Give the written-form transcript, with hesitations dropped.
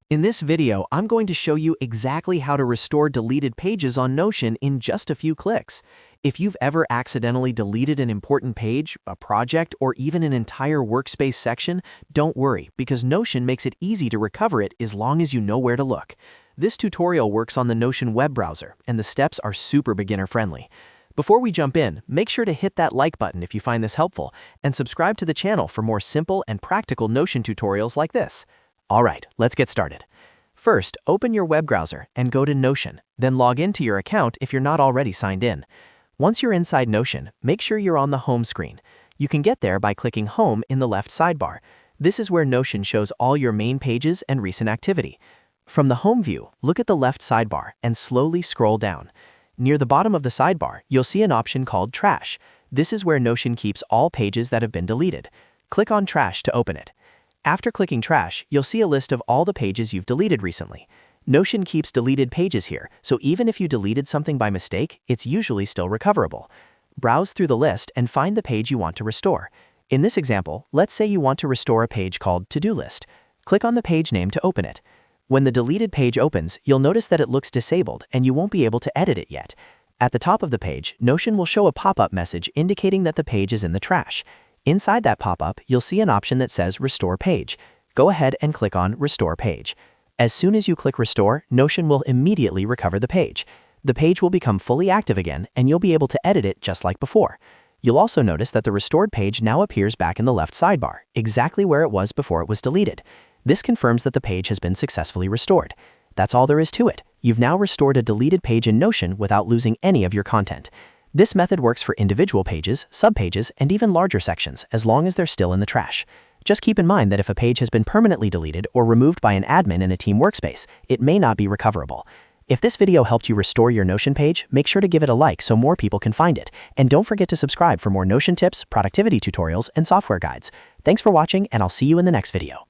In this video, I'm going to show you exactly how to restore deleted pages on Notion in just a few clicks. If you've ever accidentally deleted an important page, a project, or even an entire workspace section, don't worry, because Notion makes it easy to recover it as long as you know where to look. This tutorial works on the Notion web browser, and the steps are super beginner-friendly. Before we jump in, make sure to hit that like button if you find this helpful, and subscribe to the channel for more simple and practical Notion tutorials like this. Alright, let's get started. First, open your web browser and go to Notion, then log into your account if you're not already signed in. Once you're inside Notion, make sure you're on the home screen. You can get there by clicking Home in the left sidebar. This is where Notion shows all your main pages and recent activity. From the home view, look at the left sidebar and slowly scroll down. Near the bottom of the sidebar, you'll see an option called Trash. This is where Notion keeps all pages that have been deleted. Click on Trash to open it. After clicking Trash, you'll see a list of all the pages you've deleted recently. Notion keeps deleted pages here, so even if you deleted something by mistake, it's usually still recoverable. Browse through the list and find the page you want to restore. In this example, let's say you want to restore a page called To-Do List. Click on the page name to open it. When the deleted page opens, you'll notice that it looks disabled and you won't be able to edit it yet. At the top of the page, Notion will show a pop-up message indicating that the page is in the trash. Inside that pop-up, you'll see an option that says Restore Page. Go ahead and click on Restore Page. As soon as you click Restore, Notion will immediately recover the page. The page will become fully active again, and you'll be able to edit it just like before. You'll also notice that the restored page now appears back in the left sidebar, exactly where it was before it was deleted. This confirms that the page has been successfully restored. That's all there is to it. You've now restored a deleted page in Notion without losing any of your content. This method works for individual pages, subpages, and even larger sections, as long as they're still in the trash. Just keep in mind that if a page has been permanently deleted or removed by an admin in a team workspace, it may not be recoverable. If this video helped you restore your Notion page, make sure to give it a like so more people can find it. And don't forget to subscribe for more Notion tips, productivity tutorials, and software guides. Thanks for watching, and I'll see you in the next video.